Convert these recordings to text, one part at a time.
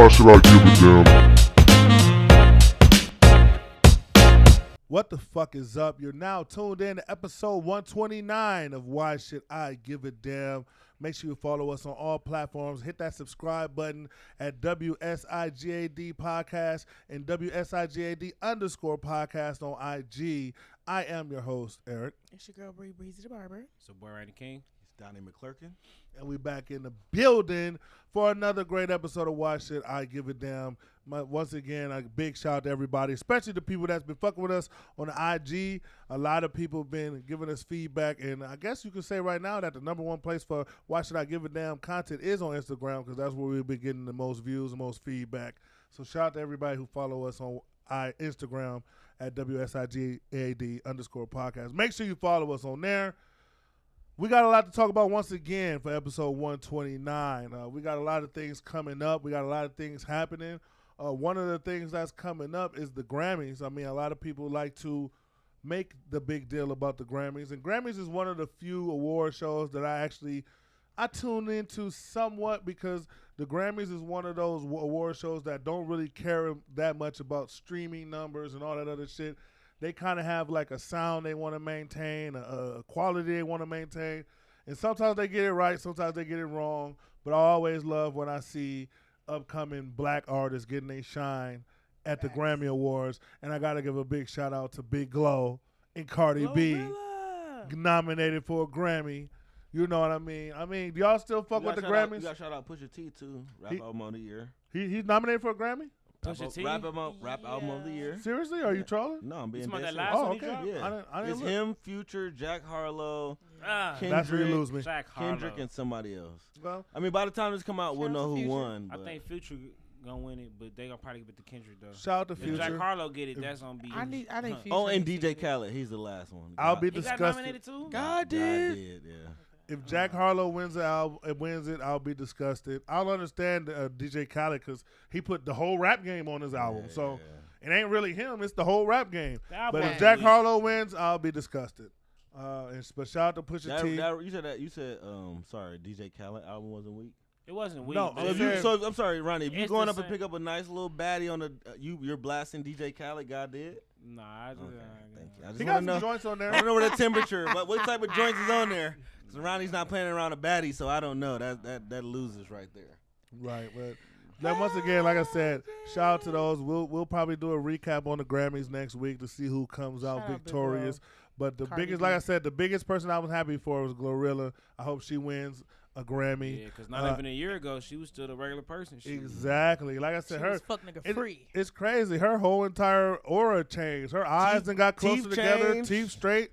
Why should I give a damn? What the fuck is up? You're now tuned in to episode 129 of Why Should I Give a Damn. Make sure you follow us on all platforms. Hit that subscribe button at WSIGAD Podcast and WSIGAD _ podcast on IG. I am your host, Eric. It's your girl, Breezy the Barber. So, boy, Randy King. It's Donnie McClurkin. And we back in the building for another great episode of Why Should I Give a Damn. Once again, a big shout out to everybody, especially the people that's been fucking with us on the IG. A lot of people have been giving us feedback, and I guess you could say right now that the number one place for Why Should I Give a Damn content is on Instagram, because that's where we've been getting the most views and most feedback. So shout out to everybody who follow us on Instagram at WSIGAD _ podcast. Make sure you follow us on there. We got a lot to talk about once again for episode 129. We got a lot of things coming up. We got a lot of things happening. One of the things that's coming up is the Grammys. I mean, a lot of people like to make the big deal about the Grammys. And Grammys is one of the few award shows that I tune into somewhat, because the Grammys is one of those award shows that don't really care that much about streaming numbers and all that other shit. They kind of have like a sound they want to maintain, a quality they want to maintain. And sometimes they get it right, sometimes they get it wrong. But I always love when I see upcoming black artists getting their shine at the Grammy Awards. And I got to give a big shout out to Big Glo and Cardi B, nominated for a Grammy. You know what I mean? Do y'all still fuck with the Grammys? You got to shout out Pusha T, too. Rap album of the year. He's nominated for a Grammy? Pusha T? Rap album of the year. Seriously? Are you trolling? No, I'm being dead serious. Oh, okay. Yeah. I didn't It's look. him, Future, Jack Harlow, That's where you lose me. Kendrick, and somebody else. Well, I mean, by the time this come out, we'll Shout out know to who Future. won. I think Future gonna win it, but they gonna probably give it to Kendrick though. shout out to If Future. Jack Harlow get it, that's gonna be. I think Future. Oh, and needs DJ to Khaled. He's the last one. I'll be He got disgusted. nominated too. God God did. did, yeah. If Jack Harlow wins it, I'll be disgusted. I'll understand DJ Khaled, because he put the whole rap game on his album. Yeah, So yeah. it ain't really him. It's the whole rap game. The album But if was Jack weak. Harlow wins, I'll be disgusted. But shout out to Pusha T. You said sorry, DJ Khaled album wasn't weak. It wasn't weak. No, but I'm it's- saying- So I'm sorry, Ronnie. If you're It's going the up and same. pick up a nice little baddie on the you're blasting DJ Khaled, God did. Nah, I just. Okay, thank you. I He just got want some to know. joints on there. I don't know where the temperature, but what type of joints is on there? Because Ronnie's not playing around a baddie, so I don't know. That loses right there. Right, but then once again, like I said, shout out to those. We'll probably do a recap on the Grammys next week to see who comes out Shout out Big victorious. But the Cardi biggest, B. like I said, the biggest person I was happy for was GloRilla. I hope she wins a Grammy. Yeah, because not even a year ago, she was still a regular person. Exactly. Like I She said, was fuck nigga free. It's crazy. Her whole entire aura changed. Her eyes done got closer teeth together, changed. teeth straight.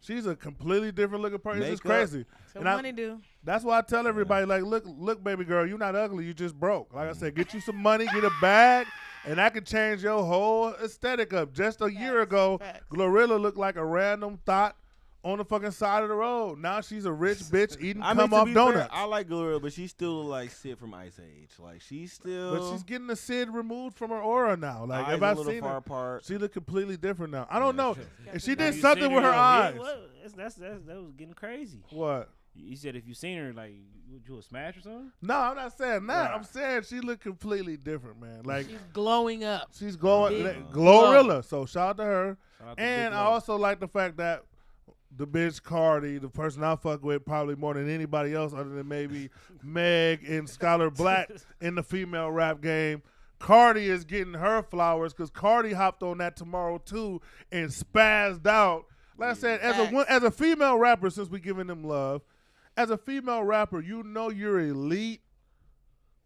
She's a completely different looking person. It's just Makeup. crazy. So And I- money do. That's why I tell everybody, like, look, baby girl, you're not ugly. You just broke. Like I said, get you some money, get a bag, and that could change your whole aesthetic up. Just a year ago, Facts. GloRilla looked like a random thought on the fucking side of the road. Now she's a rich bitch eating come to off be fair, donuts. I like GloRilla, but she's still like Sid from Ice Age. Like she's still. But she's getting the Sid removed from her aura now. Like eyes if a I've little seen far her, apart. she look completely different now. I don't know. And she Have did you something seen with her eyes. That was getting crazy. What? You said if you seen her, like, you a smash or something? No, I'm not saying that. Right. I'm saying she look completely different, man. Like She's glowing up. she's going Big GloRilla. So shout out to her. Shout out to And Big I Lo. also like the fact that the bitch Cardi, the person I fuck with probably more than anybody else other than maybe Meg and Skylar Black in the female rap game, Cardi is getting her flowers, because Cardi hopped on that Tomorrow too and spazzed out. Like I said, as a female rapper, since we giving them love, as a female rapper, you know you're elite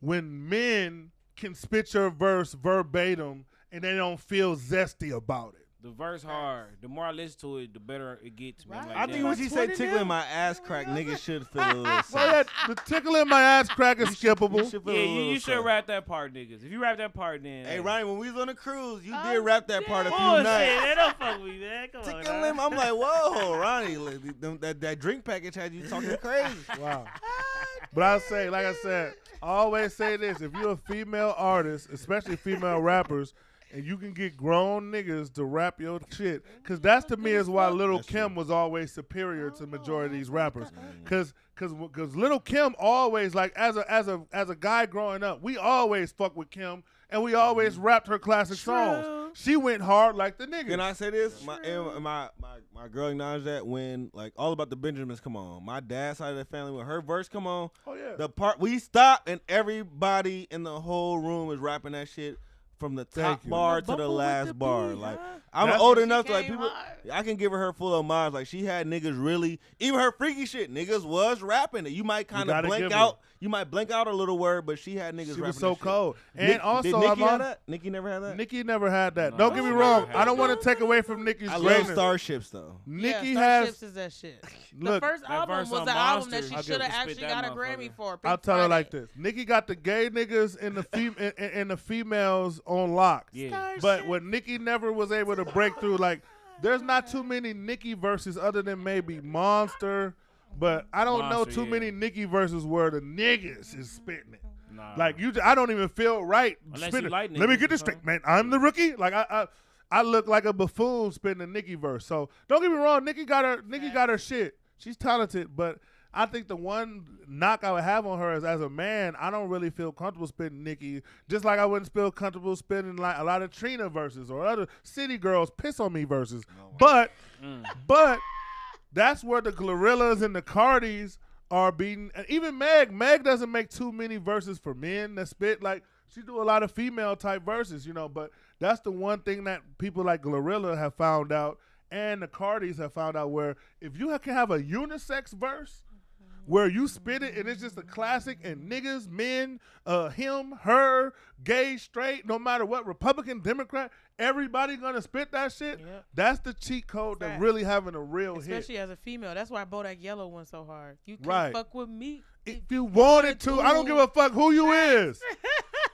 when men can spit your verse verbatim and they don't feel zesty about it. The verse hard. The more I listen to it, the better it gets. Man. Right. Like, I damn. think when she say 20 tickling now? my ass crack, niggas should feel a little So something. yeah, the tickle in my ass crack is skippable. You should feel Yeah, a little you should something. rap that part, niggas. If you rap that part, then Hey, Ryan, when we was on the cruise, you Oh, did rap that part a few Bullshit, nights. man, don't fuck with me, man. Come on, Tickling now. him, I'm like, whoa, Ronnie, that drink package had you talking crazy. Wow. But I say, like I said, I always say this: if you're a female artist, especially female rappers, and you can get grown niggas to rap your shit. Because that's to me is why Lil' That's Kim true. was always superior to majority of these rappers. Because Lil' Kim always, like, as a guy growing up, we always fuck with Kim, and we always rapped her classic songs. She went hard like the niggas. Can I say this? My girl acknowledged that when like All About the Benjamins come on, my dad's side of the family when her verse come on, Oh, yeah. the part we stop and everybody in the whole room is rapping that shit from the top you. bar to Bumble the with last the bar. beat, Like huh? I'm That's- old She enough to like came people. hard. I can give her full homage. Like she had niggas really, even her freaky shit. Niggas was rapping it. You might kind of gotta blank give her. out. You might blank out a little word, but she had niggas. She rapping was so that shit. cold. And Nick, also, did Nicki I'm have on- that? Nicki never had that. Nikki never had that. No, Don't get me she wrong. never I don't had want to take away from Nicki's I love greatness. Starships though. Nikki yeah, has. Starships is that shit. Look, the first that album verse was on the album that Monster, she I'll should have give her- actually spit got that a Grammy motherfucker. for. I'll Pink tell her Friday. like this: Nikki got the gay niggas and the females on lock. Yeah. But what Nikki never was able to break through, like, there's not too many Nikki verses other than maybe Monster. But I don't know Monster, too yeah. many Nikki verses where the niggas is spitting it. Nah. Like I don't even feel right Unless spitting. you like Let me niggas get this or straight, man. I'm the rookie. Like I look like a buffoon spitting a Nicki verse. So don't get me wrong. Nikki got her shit. She's talented, but I think the one knock I would have on her is as a man, I don't really feel comfortable spitting Nicki. Just like I wouldn't feel comfortable spitting like a lot of Trina verses or other City Girls Piss on Me verses. But that's where the GloRillas and the Cardis are beating. And even Meg doesn't make too many verses for men that spit. Like, she do a lot of female type verses, but that's the one thing that people like GloRilla have found out and the Cardis have found out, where if you can have a unisex verse where you spit it and it's just a classic and niggas, men, him, her, gay, straight, no matter what, Republican, Democrat, everybody gonna spit that shit. Yep. That's the cheat code that Facts. really having a real hit. Especially as a female. That's why Bodak Yellow went so hard. You can't Right. fuck with me. If you wanted to, I don't give a fuck who you is.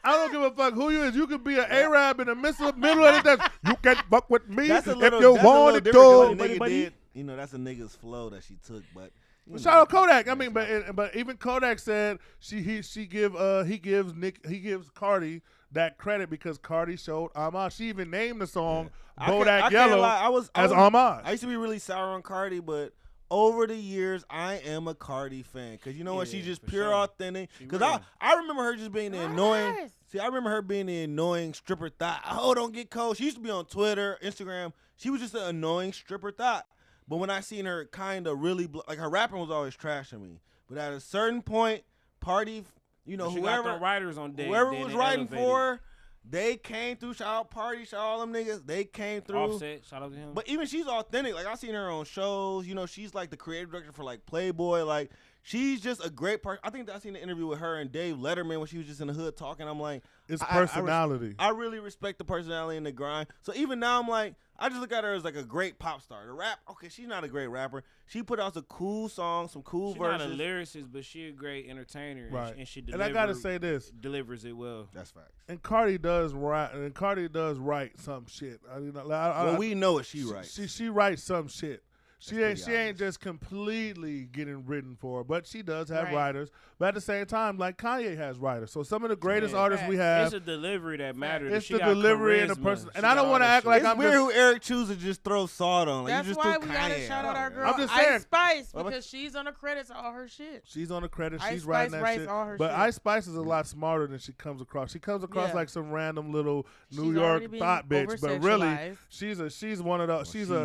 I don't give a fuck who you is. You could be an Arab in the middle of the desert. You can't fuck with me That's a if little, you that's a little wanted different 'cause to. what a nigga did. That's a nigga's flow that she took, but. Shout out Kodak. I mean, but even Kodak said he gives Cardi that credit because Cardi showed homage. She even named the song Bodak I can't Yellow lie, as homage. I used to be really sour on Cardi, but over the years, I am a Cardi fan because you know what? Yeah, She's just for pure sure. authentic. She Because real. I remember her just being the annoying. See, I remember her being the annoying stripper thought. Oh, don't get cold. She used to be on Twitter, Instagram. She was just an annoying stripper thought. But when I seen her kind of really, like her rapping was always trash to me. But at a certain point, Party, She got whoever them writers on deck. whoever then was they writing elevated. for her, they came through. Shout out Party, shout out all them niggas. They came through. Offset, shout out to him. But even she's authentic. Like I seen her on shows. She's like the creative director for like Playboy. Like she's just a great person. I think I seen an interview with her and Dave Letterman when she was just in the hood talking. I'm like, It's I personality. I really respect the personality and the grind. So even now, I'm like, I just look at her as like a great pop star. The rap, okay, she's not a great rapper. She put out some cool songs, some cool She's not a verses. lyricist, but she a great entertainer. Right. And she And I gotta say this. delivers it well. That's facts. And Cardi does write some shit. Well, we know it. She writes. She writes some shit. She ain't pretty ain't just completely getting written for, but she does have Right. writers. But at the same time, like Kanye has writers. So some of the greatest Yeah. artists we have, It's a delivery that matters. it's She the got delivery and the charisma. person. She And I don't got want to all that act like shit. I'm It's weird just. who Eric chooses to just throw salt on. Like, That's you just why threw we gotta Kanye shout out our out. girl I'm just saying. Ice Spice Well, because she's on the credits of all her shit. She's on the credit. Ice She's Spice writing that writes shit. all her But shit. Ice Spice is a lot smarter than she comes across. She comes across Yeah. like some random little New She's York already being thought bitch. But really, oversexualized. she's one of those. Well, she's doing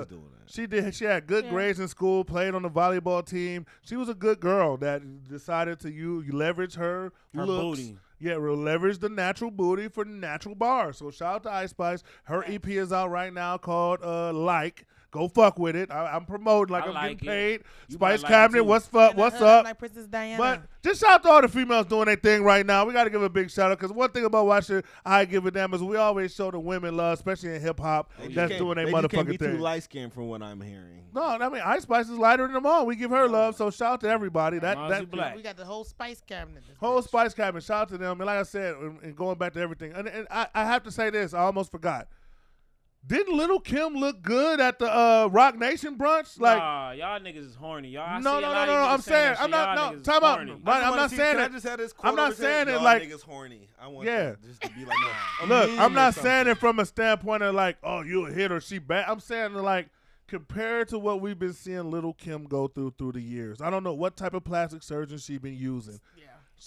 that. She had good Yeah. grades in school. Played on the volleyball team. She was a good girl that decided to you leverage her looks. booty. Yeah, leverage the natural booty for natural bars. So shout out to Ice Spice. Her EP is out right now called Like. Go fuck with it. I'm promoting like I I'm like getting it. paid. You Spice might like it Cabinet, too. what's up? And What's her up? Like Princess Diana. But just shout out to all the females doing their thing right now. We got to give a big shout out because one thing about watching I Give a Damn is we always show the women love, especially in hip hop, that's doing their They just can't motherfucking be too thing. light skinned from what I'm hearing. No, I mean Ice Spice is lighter than them all. We give her love, so shout out to everybody. As long as you That black. we got the whole Spice Cabinet. This whole bitch. Spice Cabinet, shout out to them. And like I said, and going back to everything, and I have to say this, I almost forgot. Didn't Little Kim look good at the Rock Nation brunch? Like, nah, y'all niggas is horny. Y'all. I no, see no, a no, lot no, of no. niggas I'm saying saying, that I'm shit. not. Y'all No, niggas is time out. horny. Right, I'm not saying Can I it. just have this I'm not saying it like. niggas horny. I want Yeah. that just to be like, no, a Look, meme I'm or not saying something. it from a standpoint of like, oh, you a hit or she bad. I'm saying like, compared to what we've been seeing Little Kim go through the years. I don't know what type of plastic surgeon she been using. Yeah.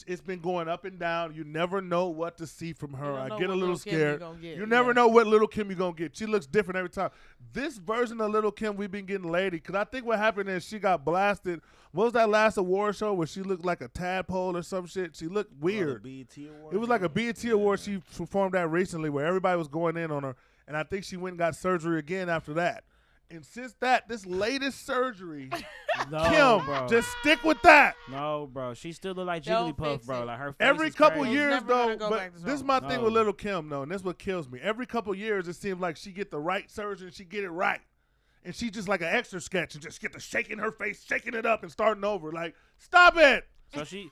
It's been going up and down. You never know what to see from her. You don't I know get a what little Lil' Kim you scared. gonna get, You never yeah. know what Little Kim you gonna get. She looks different every time. This version of Little Kim we've been getting lady, because I think what happened is she got blasted. What was that last award show where she looked like a tadpole or some shit? She looked weird. BET Award. It was like a BET award she performed at recently where everybody was going in on her, and I think she went and got surgery again after that. And since that, this latest surgery, No, Kim, bro. just stick with that. No, bro. She still look like Don't Jigglypuff, fix bro. it. Like her face Every is couple crazy. years, Never gonna though, go but back to this is normal. my thing No. with Little Kim, though, and this is what kills me. Every couple years, it seems like she get the right surgeon, she get it right. And she just like an extra sketch and just get to shaking her face, shaking it up and starting over. Like, stop it. So she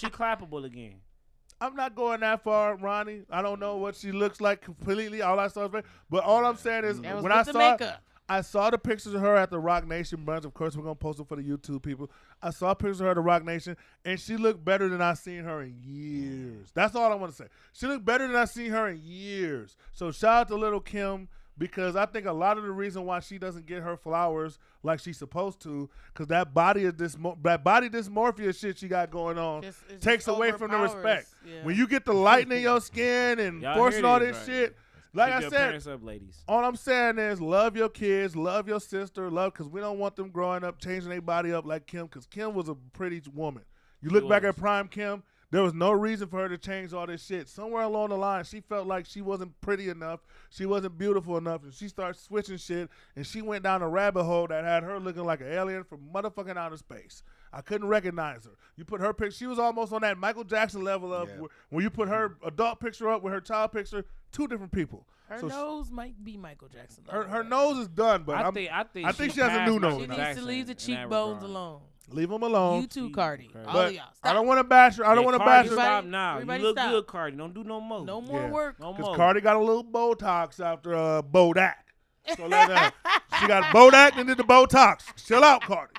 clappable again. I'm not going that far, Ronnie. I don't know what she looks like completely. All I saw is face. But all I'm saying is That was when I with the saw makeup. I saw the pictures of her at the Rock Nation brunch. Of course, we're going to post it for the YouTube people. I saw pictures of her at the Rock Nation, and she looked better than I've seen her in years. That's all I want to say. She looked better than I've seen her in years. So shout out to Little Kim, because I think a lot of the reason why she doesn't get her flowers like she's supposed to, because that body dysmorphia shit she got going on It takes just away from the overpowers. respect. Yeah. When you get the light in your skin and Y'all forcing hear all this, this right? shit, like Keep I your said, parents up, ladies. all I'm saying is love your kids, love your sister, because we don't want them growing up changing their body up like Kim, because Kim was a pretty woman. You look She back was. at Prime Kim, there was no reason for her to change all this shit. Somewhere along the line, she felt like she wasn't pretty enough, she wasn't beautiful enough, and she started switching shit, and she went down a rabbit hole that had her looking like an alien from motherfucking outer space. I couldn't recognize her. You put her picture, she was almost on that Michael Jackson level of when you put her adult picture up with her child picture, two different people. Her So nose might be Michael Jackson. her nose is done, but I I'm think she has a new passed nose She now. Michael needs to Jackson leave the in that cheekbones regard. alone. Leave them alone. You too, Cardi. Crazy. All But of y'all. I Stop. don't want to bash her. I don't Yeah, want to Cardi, bash her stop Everybody- now. You everybody look stop. good, Cardi. Don't do no more. No more Yeah. work. No because more. Cardi got a little Botox after Bodak. So let her. She got Bodak and did the Botox. Chill out, Cardi.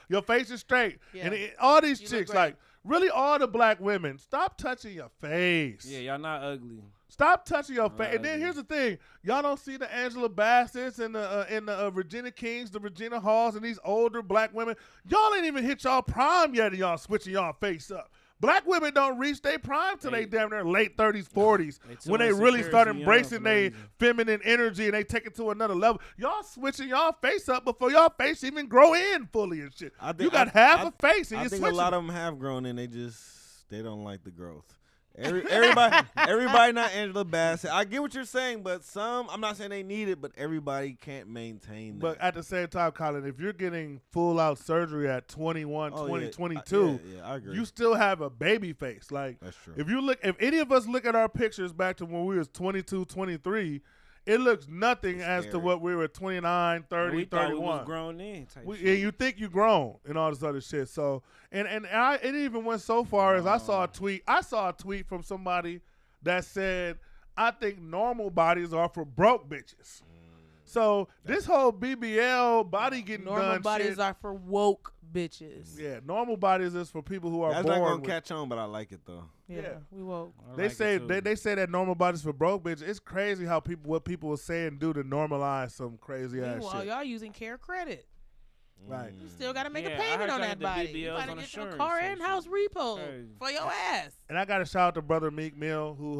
Your face is straight. Yeah. And all these You look chicks, great. like really all the black women, stop touching your face. Yeah, y'all not ugly. Stop touching your face. Right. And then here's the thing: y'all don't see the Angela Bassett's and the Regina Kings, the Regina Halls, and these older black women. Y'all ain't even hit y'all prime yet, and y'all switching y'all face up. Black women don't reach their prime till they damn near late 30s, 40s, They too when they really insecure start too young embracing for no their reason. feminine energy and they take it to another level. Y'all switching y'all face up before y'all face even grow in fully and shit. You got half a face and I you're think switching. a lot of them have grown and they don't like the growth. Everybody not Angela Bassett. I get what you're saying, but some, I'm not saying they need it, but everybody can't maintain that. But at the same time, Colin, if you're getting full out surgery at 21, Oh, 20, yeah. 22, Yeah, I agree. you still have a baby face. Like, That's true. if any of us look at our pictures back to when we was 22, 23, it looks nothing It's as to scary. what we were 29, 30, we thought 31. we was grown in. Type And shit. you think you grown and all this other shit. So it even went so far as I saw a tweet from somebody that said, I think normal bodies are for broke bitches. So this whole BBL body getting Normal done bodies shit, are for woke bitches. yeah, normal bodies is for people who are That's not born gonna with. catch on, but I like it though. Yeah, Yeah. we woke. I They like it say too. they say that normal bodies for broke bitches. It's crazy how what people will say and do to normalize some crazy ass Meanwhile, shit. y'all using care credit. Right. You still got to make Yeah, a I payment heard on y'all that get the body. BBLs You got to on get your insurance car and and house shit. repo Crazy. for your ass. And I got to shout out to Brother Meek Mill who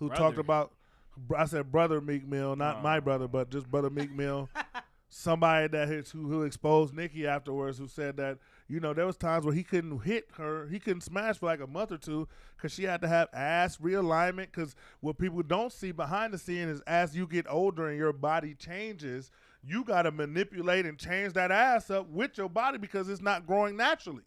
talked Brother. about. I said Brother Meek Mill, not my brother, but just Brother Meek Mill. Somebody who exposed Nicki afterwards, who said that there was times where he couldn't hit her, he couldn't smash for like a month or two because she had to have ass realignment. Because what people don't see behind the scene is as you get older and your body changes, you got to manipulate and change that ass up with your body because it's not growing naturally.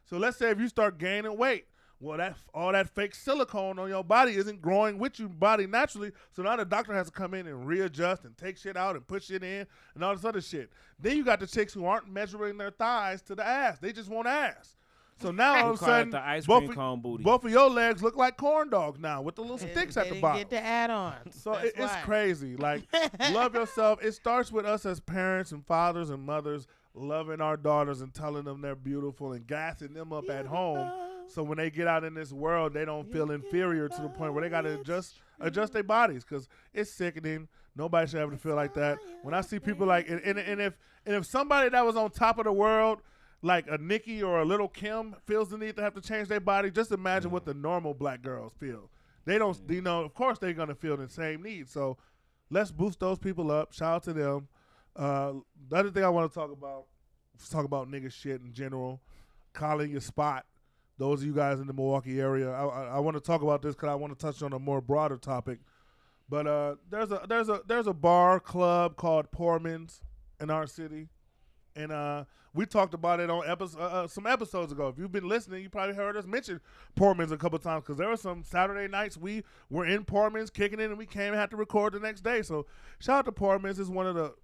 So let's say if you start gaining weight, well, all that fake silicone on your body isn't growing with your body naturally. So now the doctor has to come in and readjust and take shit out and put shit in and all this other shit. Then you got the chicks who aren't measuring their thighs to the ass. They just want ass. So now all We of a call that sudden, the ice both cream of, cone booty. both of your legs look like corn dogs now with the little They- sticks they at the didn't bottom. get the add-ons. So That's it's why. crazy. Like, love yourself. It starts with us as parents and fathers and mothers loving our daughters and telling them they're beautiful and gassing them up at home. So when they get out in this world, they don't feel inferior to the point where they got to adjust their bodies because it's sickening. Nobody should ever feel like that. When I see people like, and if somebody that was on top of the world, like a Nicki or a Little Kim, feels the need to have to change their body, just imagine what the normal black girls feel. They don't, of course they're going to feel the same need. So let's boost those people up. Shout out to them. The other thing I want to talk about nigga shit in general, calling your spot. Those of you guys in the Milwaukee area, I want to talk about this because I want to touch on a more broader topic. But there's a bar club called Pourman's in our city, and we talked about it on some episodes ago. If you've been listening, you probably heard us mention Pourman's a couple times because there were some Saturday nights we were in Pourman's kicking it, and we came and had to record the next day. So shout out to Pourman's. It's one of the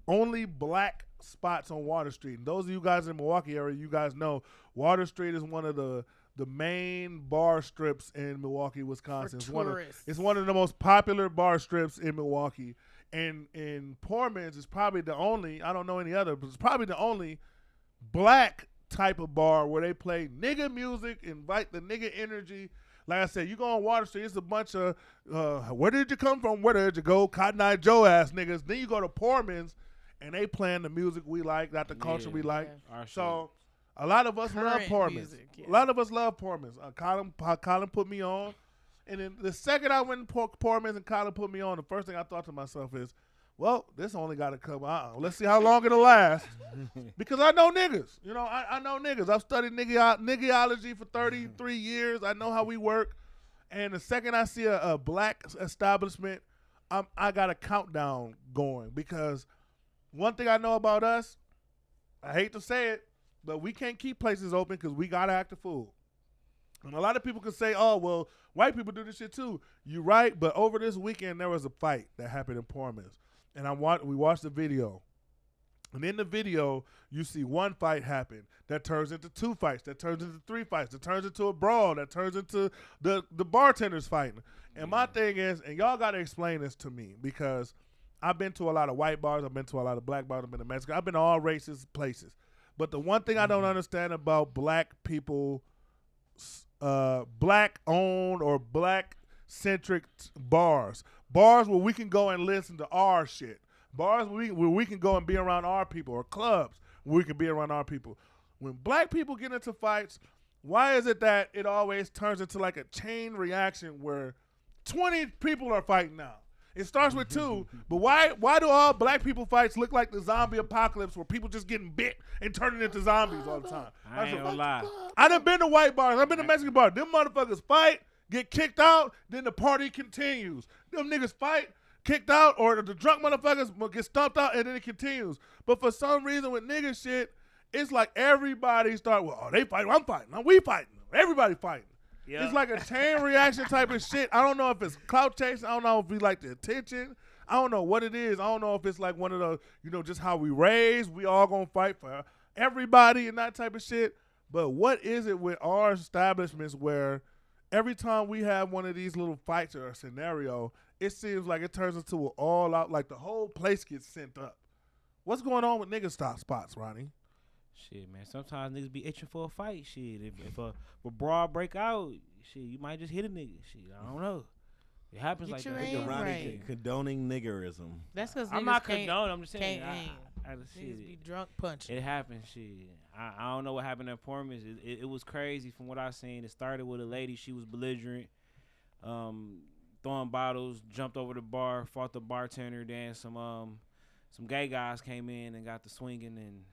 only black spots on Water Street. And those of you guys in the Milwaukee area, you guys know Water Street is one of the main bar strips in Milwaukee, Wisconsin. It's one of the most popular bar strips in Milwaukee. And in Pourman's is probably the only, I don't know any other, but it's probably the only black type of bar where they play nigga music, invite the nigga energy. Like I said, you go on Water Street, it's a bunch of, where did you come from? Where did you go? Cotton Eye Joe ass niggas. Then you go to Pourman's, and they playing the music we like, not the culture we like. So a lot of us love Pourman's. A lot of us love Pourman's. Colin put me on. And then the second I went to Pourman's and Colin put me on, the first thing I thought to myself is, well, this only got to come out. Let's see how long it'll last. Because I know niggas. You know, I know niggas. I've studied niggiology for 33 years. I know how we work. And the second I see a black establishment, I got a countdown going. Because one thing I know about us, I hate to say it, but we can't keep places open because we got to act a fool. And a lot of people can say, oh, well, white people do this shit too. You're right, but over this weekend, there was a fight that happened in Pourman's. And we watched the video. And in the video, you see one fight happen that turns into two fights, that turns into three fights, that turns into a brawl, that turns into the bartenders fighting. And my thing is, and y'all got to explain this to me because I've been to a lot of white bars, I've been to a lot of black bars, I've been to Mexico, I've been to all racist places. But the one thing I don't understand about black people, black-owned or black-centric bars where we can go and listen to our shit, bars where we can go and be around our people, or clubs where we can be around our people. When black people get into fights, why is it that it always turns into like a chain reaction where 20 people are fighting now? It starts with two, but why do all black people fights look like the zombie apocalypse where people just getting bit and turning into zombies all the time? I ain't gonna lie. I done been to white bars. I've been to Mexican bars. Them motherfuckers fight, get kicked out, then the party continues. Them niggas fight, kicked out, or the drunk motherfuckers get stumped out, and then it continues. But for some reason with nigga shit, it's like everybody start, well, oh, they fight, I'm fighting, no, we fighting, everybody fighting. Yep. It's like a chain reaction type of shit. I don't know if it's clout chasing. I don't know if we like the attention. I don't know what it is. I don't know if it's like one of the, just how we raised. We all gonna fight for everybody and that type of shit. But what is it with our establishments where every time we have one of these little fights or a scenario, it seems like it turns into an all out, like the whole place gets sent up. What's going on with nigga stop spots, Ronnie? Shit, man. Sometimes niggas be itching for a fight. Shit, if a brawl break out, shit, you might just hit a nigga. Shit, I don't know. It happens Get like your that. aim right. Condoning niggerism. That's because I'm not condoning. I'm just saying. Can't aim. Shit, Niggas be drunk punching. it happens. Shit, I don't know what happened at Pourman's. It was crazy from what I seen. It started with a lady. She was belligerent, throwing bottles, jumped over the bar, fought the bartender. Then some gay guys came in and got the swinging, and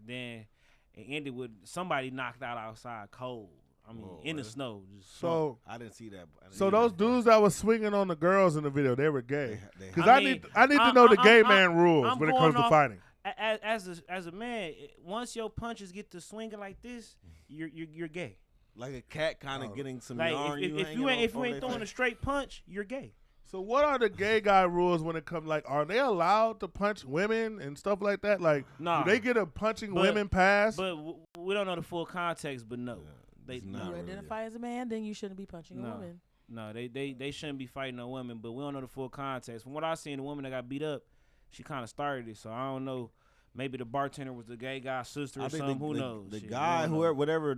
then it ended with somebody knocked out outside cold. I mean, in the snow. So I didn't see that. So those dudes that was swinging on the girls in the video, they were gay. Because I I mean, need to know the gay I'm- man rules I'm when it going comes to off- fighting. As a man, once your punches get to swinging like this, you're gay. Like a cat kind of getting some Like yarn. if you ain't throwing a straight punch, you're gay. So what are the gay guy rules when it comes? Like, are they allowed to punch women and stuff like that? Like, Nah. do they get a punching But- women pass? But we don't know the full context. But no, they it's no. not You really. identify as a man, then you shouldn't be punching a No. woman. No, they shouldn't be fighting no women, but we don't know the full context. From what I seen, the woman that got beat up, she kind of started it. So I don't know. Maybe the bartender was the gay guy's sister or I think something. Who knows? The Shit, guy, we don't know.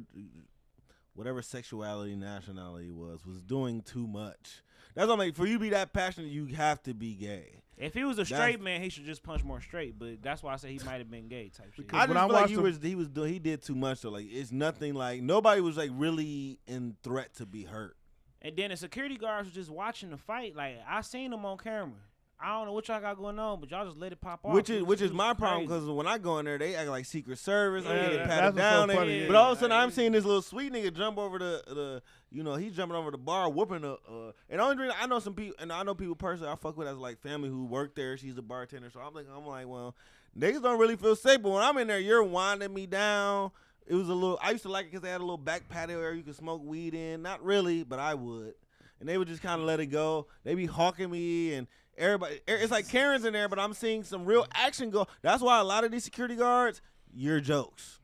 whatever sexuality, nationality was doing too much. That's what I'm like. For you to be that passionate, you have to be gay. If he was a straight man, he should just punch more straight. But that's why I say he might have been gay type shit. Because I when just I feel like watched he did too much though. Like it's nothing like nobody was like really in threat to be hurt. And then the security guards was just watching the fight. Like I seen them on camera. I don't know what y'all got going on, but y'all just let it pop off. Which It is was my problem crazy. because when I go in there, they act like Secret Service. I'm Yeah, getting that's patted what's so down. funny, But yeah. all of a sudden, I'm seeing this little sweet nigga jump over the he's jumping over the bar, whooping and the only reason I know some people, and I know people personally I fuck with as like family who work there. She's a bartender, so I'm like, well, niggas don't really feel safe. But when I'm in there, you're winding me down. It was a little. I used to like it because they had a little back patio area you could smoke weed in. Not really, but I would. And they would just kind of let it go. They be hawking me and. Everybody, it's like Karen's in there, but I'm seeing some real action go. That's why a lot of these security guards, you're jokes,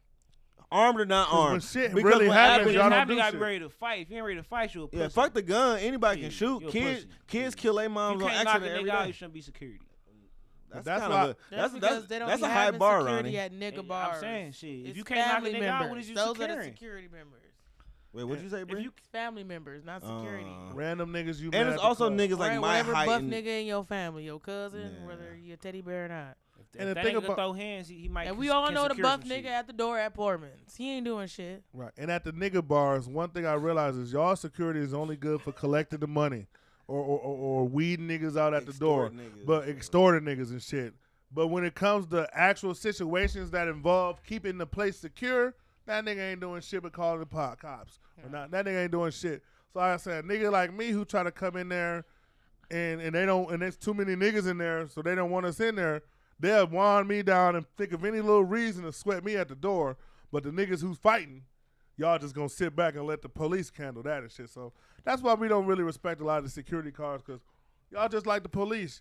armed or not 'Cause when armed. shit Because really what happens, When y'all it's don't happening, do you gotta be shit. ready to fight. If you ain't ready to fight, you a pussy. Yeah, fuck the gun. Anybody Yeah, can shoot. you a Kids pussy. kill their You moms on can't knock a accident every nigga out. day. You shouldn't be security. That's kind why- of That's because they don't that's be a high having bar, security Ronnie. at nigga bars. I'm saying shit. If It's you can't knock a family nigga out, what members. is you Those are the securing? security members. Wait, what'd you say, If Bree? you It's family members, not security. Random niggas you. And met it's at the also club. niggas like Right, my whatever height buff and nigga in your family, your cousin, Yeah. whether you're a teddy bear or not. And if the that thing nigga about- throw hands, he might. And we all can know the secure buff some nigga shit. at the door at Pourman's. He ain't doing shit. Right. And at the nigga bars, one thing I realize is y'all security is only good for collecting the money or weeding niggas out at the door, Extort niggas. but extorting niggas and shit. But when it comes to actual situations that involve keeping the place secure, that nigga ain't doing shit but calling the cops. Or not, that nigga ain't doing shit. So like I said, a nigga like me who try to come in there and they don't, and there's too many niggas in there, so they don't want us in there. They'll wind me down and think of any little reason to sweat me at the door. But the niggas who's fighting, y'all just gonna sit back and let the police handle that and shit. So that's why we don't really respect a lot of the security cars, because y'all just like the police.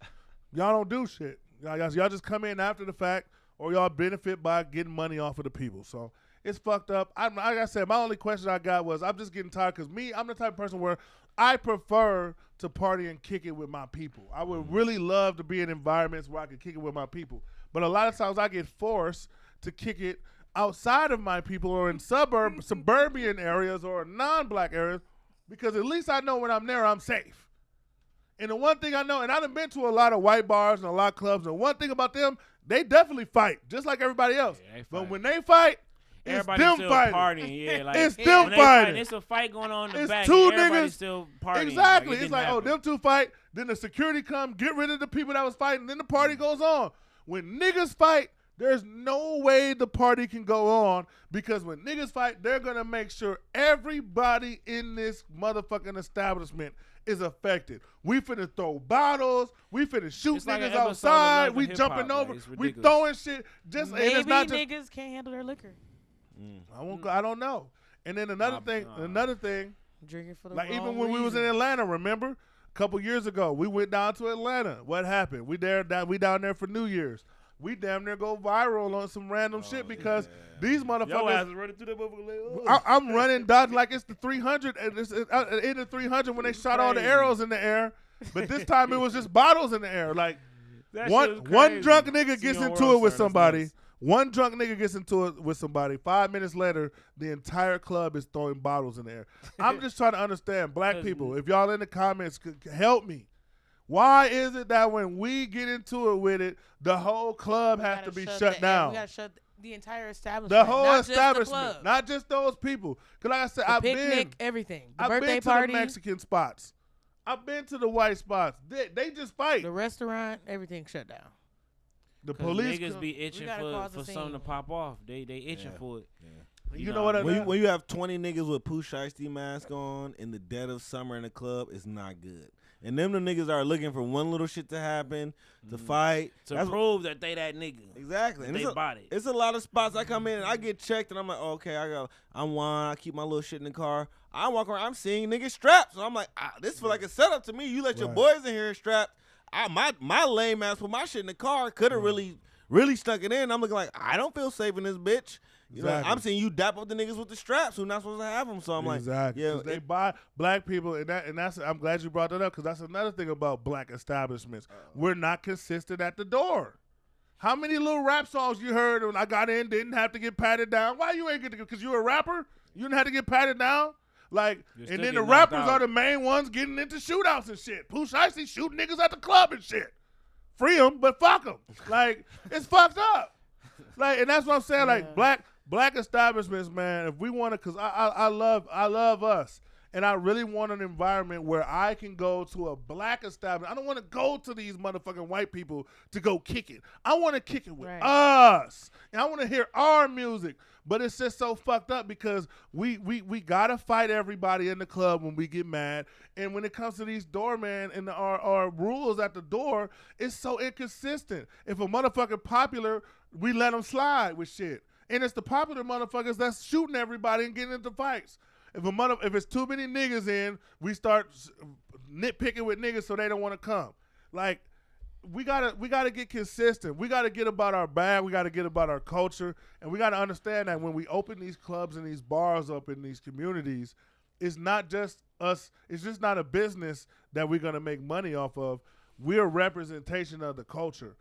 Y'all don't do shit. Y'all just come in after the fact, or y'all benefit by getting money off of the people. So it's fucked up. Like I said, my only question I got was, I'm just getting tired, because I'm the type of person where I prefer to party and kick it with my people. I would really love to be in environments where I can kick it with my people. But a lot of times I get forced to kick it outside of my people or in suburban areas or non-black areas, because at least I know when I'm there, I'm safe. And the one thing I know, and I've been to a lot of white bars and a lot of clubs, and one thing about them, they definitely fight, just like everybody else. Yeah, they But fight. when they fight, it's Everybody's them still fighting. partying, yeah. Like It's when them they fighting. fight, it's a fight going on in the It's back. two and everybody's niggas- still partying. Exactly. Like, it It's didn't like, happen. oh, them two fight, then the security come, get rid of the people that was fighting, then the party goes on. When niggas fight, there's no way the party can go on, because when niggas fight, they're going to make sure everybody in this motherfucking establishment is affected. We finna throw bottles. We finna shoot It's like an niggas episode of outside. Love and We Hip jumping Hop, over. like, it's We ridiculous. throwing shit. Just and Maybe it's not just. niggas can't handle their liquor. I don't know. And then another thing. Drinking for the Like wrong even when we was in reason. Atlanta, remember? A couple years ago, we went down to Atlanta. What happened? We down there for New Year's. We damn near go viral on some random shit because these Your ass motherfuckers. is running through that motherfucker like, I'm running dodge like it's the 300 and it's in the 300 when they shot all the crazy. arrows in the air, but this time it was just bottles in the air. Like that one shit was one crazy. drunk nigga See gets on into World it with Star, that's somebody. nuts. One drunk nigga gets into it with somebody. 5 minutes later, the entire club is throwing bottles in the air. I'm just trying to understand, black people, if y'all in the comments could help me. Why is it that when we get into it with it, the whole club We has gotta to be shut shut the- down? We gotta shut the entire establishment. The whole not just the establishment, club. not just those people. Because like I said, The I've picnic, everything. The I've birthday been to party, the Mexican spots. I've been to the white spots. They just fight. the restaurant, everything shut down. The 'Cause police. niggas be itching gotta cause for a something to scene. pop off. They itching for it. You know what? When you have 20 niggas with Pooh Shiesty mask on in the dead of summer in the club, it's not good. And them the niggas are looking for one little shit to happen, to fight. To prove that they that nigga. Exactly. And And they bought it. it's a lot of spots I come in and I get checked and I'm like, okay, I'm one. I keep my little shit in the car. I walk around, I'm seeing niggas strapped. So I'm like, this feel like a setup to me. You let your boys in here strapped. My lame ass put my shit in the car. Could have really stuck it in. I'm looking like, I don't feel safe in this bitch. You know, I'm seeing you dap up the niggas with the straps who not supposed to have them. So I'm like, yeah, they buy black people, and that's. I'm glad you brought that up because that's another thing about black establishments. We're not consistent at the door. How many little rap songs you heard when I got in didn't have to get patted down? Why you ain't get to? Because you a rapper, you didn't have to get patted down. Like, and then the rappers are the main ones getting into shootouts and shit. Pooh Shiesty shooting niggas at the club and shit. Free them, but fuck them. Like, it's fucked up. Like, and that's what I'm saying. Like, black establishments, man. If we want to, cause I love us, and I really want an environment where I can go to a black establishment. I don't want to go to these motherfucking white people to go kick it. I want to kick it with us, and I want to hear our music. But it's just so fucked up because we gotta fight everybody in the club when we get mad, and when it comes to these doorman and our rules at the door, it's so inconsistent. If a motherfucker popular, we let them slide with shit. And it's the popular motherfuckers that's shooting everybody and getting into fights. If it's too many niggas in, we start nitpicking with niggas so they don't want to come. Like, we gotta get consistent. We gotta get about our bag. We gotta get about our culture, and we gotta understand that when we open these clubs and these bars up in these communities, it's not just us. It's just not a business that we're gonna make money off of. We're a representation of the culture.